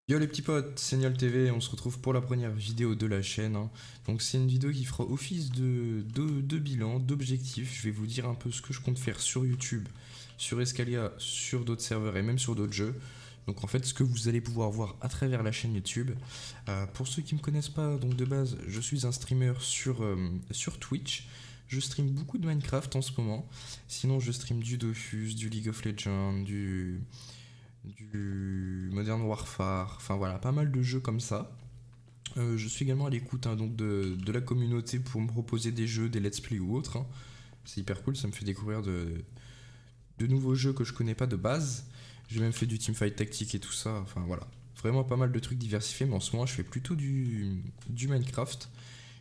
Yo les petits potes, c'est Niol TV, on se retrouve pour la première vidéo de la chaîne, hein. Donc c'est une vidéo qui fera office de bilan, d'objectif. Je vais vous dire un peu ce que je compte faire sur YouTube, sur Escalia, sur d'autres serveurs et même sur d'autres jeux. Donc en fait ce que vous allez pouvoir voir à travers la chaîne YouTube. Pour ceux qui ne me connaissent pas, donc de base je suis un streamer sur Twitch. Je stream beaucoup de Minecraft en ce moment. Sinon je stream du Dofus, du League of Legends, du Modern Warfare, enfin voilà, pas mal de jeux comme ça. Je suis également à l'écoute, hein, donc de la communauté pour me proposer des jeux, des let's play ou autres, hein. C'est hyper cool, ça me fait découvrir de nouveaux jeux que je connais pas de base. J'ai même fait du teamfight tactique et tout ça, enfin voilà. Vraiment pas mal de trucs diversifiés, mais en ce moment je fais plutôt du Minecraft.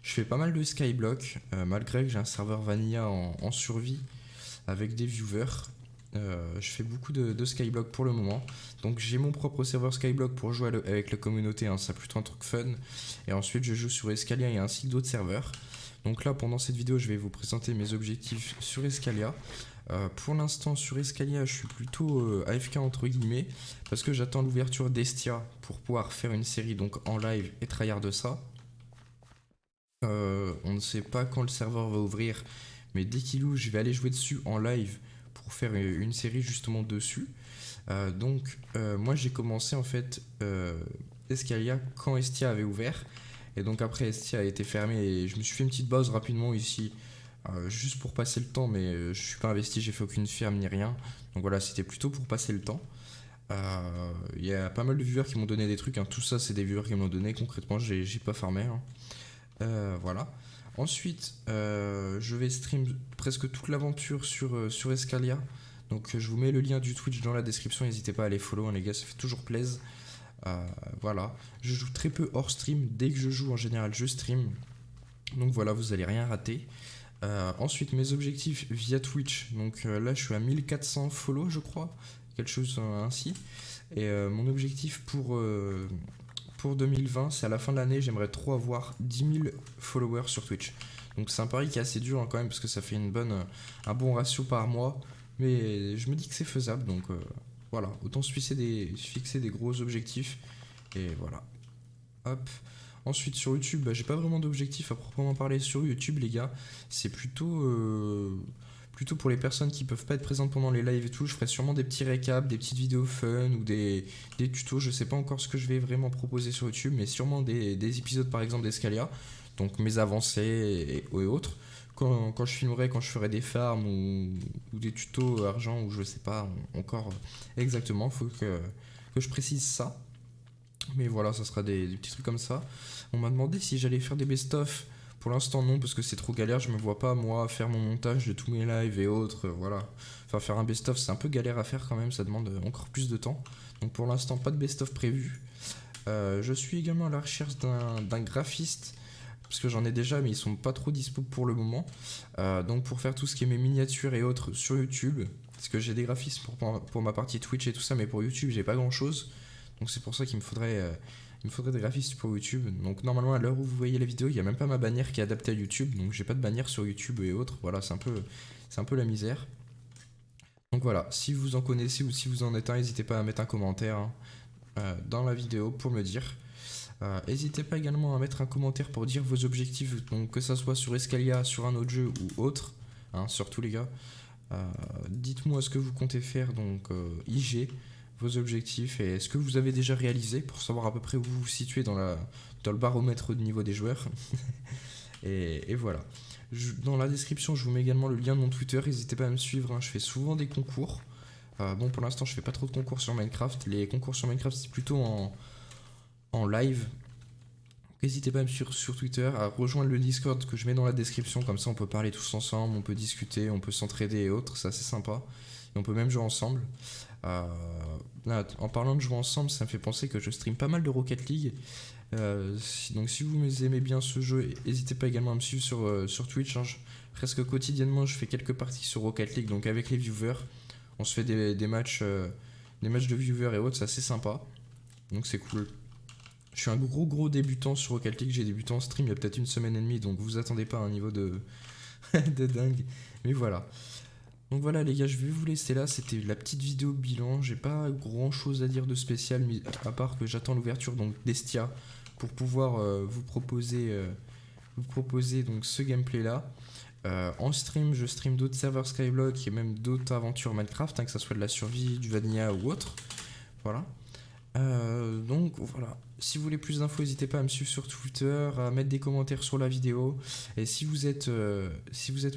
Je fais pas mal de Skyblock, malgré que j'ai un serveur vanilla en survie avec des viewers. Je fais beaucoup de Skyblock pour le moment. Donc j'ai mon propre serveur Skyblock pour jouer avec la communauté, hein, c'est plutôt un truc fun. Et ensuite je joue sur Escalia et ainsi que d'autres serveurs. Donc là pendant cette vidéo je vais vous présenter mes objectifs sur Escalia. Pour l'instant sur Escalia je suis plutôt AFK entre guillemets parce que j'attends l'ouverture d'Estia pour pouvoir faire une série donc en live et tryhard de ça. On ne sait pas quand le serveur va ouvrir, mais dès qu'il ouvre je vais aller jouer dessus en live pour faire une série justement dessus. Moi j'ai commencé en fait Escalia quand Estia avait ouvert. Et donc après Estia a été fermé et je me suis fait une petite base rapidement ici. Juste pour passer le temps, mais je suis pas investi, j'ai fait aucune ferme ni rien. Donc voilà, c'était plutôt pour passer le temps. Il y a pas mal de viewers qui m'ont donné des trucs, hein. Tout ça c'est des viewers qui m'ont donné, concrètement j'ai pas farmé, hein. Voilà. Ensuite, je vais stream presque toute l'aventure sur Escalia. Donc je vous mets le lien du Twitch dans la description, n'hésitez pas à aller follow, hein, les gars, ça fait toujours plaisir. Voilà. Je joue très peu hors stream, dès que je joue en général je stream. Donc voilà, vous allez rien rater. Ensuite, mes objectifs via Twitch. Donc là, je suis à 1400 follow, je crois, quelque chose ainsi. Et mon objectif pour 2020, c'est à la fin de l'année, j'aimerais trop avoir 10 000 followers sur Twitch. Donc c'est un pari qui est assez dur, hein, quand même parce que ça fait un bon ratio par mois. Mais je me dis que c'est faisable, donc voilà. Autant se fixer des gros objectifs. Et voilà. Hop. Ensuite sur YouTube, j'ai pas vraiment d'objectif à proprement parler sur YouTube les gars. C'est plutôt pour les personnes qui peuvent pas être présentes pendant les lives et tout. Je ferai sûrement des petits récaps, des petites vidéos fun ou des tutos. Je sais pas encore ce que je vais vraiment proposer sur YouTube, mais sûrement des épisodes par exemple d'Escalia. Donc mes avancées et autres. Quand je filmerai, quand je ferai des farms ou des tutos argent ou je sais pas encore exactement, faut que je précise ça. Mais voilà, ça sera des petits trucs comme ça. On m'a demandé si j'allais faire des best-of. Pour l'instant, non, parce que c'est trop galère. Je me vois pas, moi, faire mon montage de tous mes lives et autres. Voilà. Enfin, faire un best-of, c'est un peu galère à faire quand même. Ça demande encore plus de temps. Donc, pour l'instant, pas de best-of prévu. Je suis également à la recherche d'un graphiste. Parce que j'en ai déjà, mais ils sont pas trop dispo pour le moment. Donc, pour faire tout ce qui est mes miniatures et autres sur YouTube. Parce que j'ai des graphistes pour ma partie Twitch et tout ça, mais pour YouTube, j'ai pas grand chose. Donc c'est pour ça qu'il me faudrait des graphistes pour YouTube. Donc normalement à l'heure où vous voyez la vidéo, il n'y a même pas ma bannière qui est adaptée à YouTube. Donc j'ai pas de bannière sur YouTube et autres. Voilà, c'est un peu la misère. Donc voilà, si vous en connaissez ou si vous en êtes un, n'hésitez pas à mettre un commentaire, hein, dans la vidéo pour me dire. N'hésitez pas également à mettre un commentaire pour dire vos objectifs, donc que ça soit sur Escalia, sur un autre jeu ou autre, hein, surtout les gars. Dites-moi ce que vous comptez faire, donc IG, vos objectifs et ce que vous avez déjà réalisé pour savoir à peu près où vous vous situez dans le baromètre de niveau des joueurs. Et voilà. Dans la description, je vous mets également le lien de mon Twitter, n'hésitez pas à me suivre, hein, je fais souvent des concours. Bon, pour l'instant, je fais pas trop de concours sur Minecraft. Les concours sur Minecraft, c'est plutôt en live. N'hésitez pas à me suivre sur Twitter, à rejoindre le Discord que je mets dans la description, comme ça on peut parler tous ensemble, on peut discuter, on peut s'entraider et autres, c'est assez sympa. Et on peut même jouer ensemble. Euh, Là, en parlant de jouer ensemble, ça me fait penser que je stream pas mal de Rocket League. Donc si vous aimez bien ce jeu, n'hésitez pas également à me suivre sur Twitch, hein. Presque quotidiennement, je fais quelques parties sur Rocket League, donc avec les viewers. On se fait des matchs de viewers et autres, c'est assez sympa. Donc c'est cool. Je suis un gros débutant sur Rocket League, j'ai débuté en stream il y a peut-être une semaine et demie, donc vous attendez pas à un niveau de, de dingue. Mais voilà. Donc voilà les gars, je vais vous laisser là, c'était la petite vidéo bilan, j'ai pas grand chose à dire de spécial, à part que j'attends l'ouverture donc d'Estia pour pouvoir vous proposer donc ce gameplay là. En stream, je stream d'autres serveurs Skyblock et même d'autres aventures Minecraft, hein, que ça soit de la survie, du vanilla ou autre. Voilà. Donc voilà, si vous voulez plus d'infos, n'hésitez pas à me suivre sur Twitter, à mettre des commentaires sur la vidéo. Et si vous êtes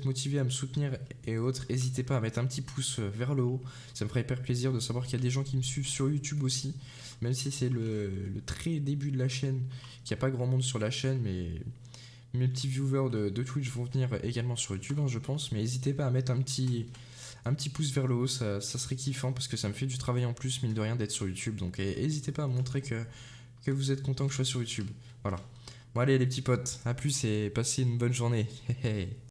motivé à me soutenir et autres, n'hésitez pas à mettre un petit pouce vers le haut. Ça me ferait hyper plaisir de savoir qu'il y a des gens qui me suivent sur YouTube aussi, même si c'est le très début de la chaîne, qu'il n'y a pas grand monde sur la chaîne, mais mes petits viewers de Twitch vont venir également sur YouTube, hein, je pense. Mais n'hésitez pas à mettre un petit pouce vers le haut, ça serait kiffant parce que ça me fait du travail en plus, mine de rien, d'être sur YouTube. Donc n'hésitez pas à montrer que vous êtes content que je sois sur YouTube. Voilà. Bon allez les petits potes, à plus et passez une bonne journée.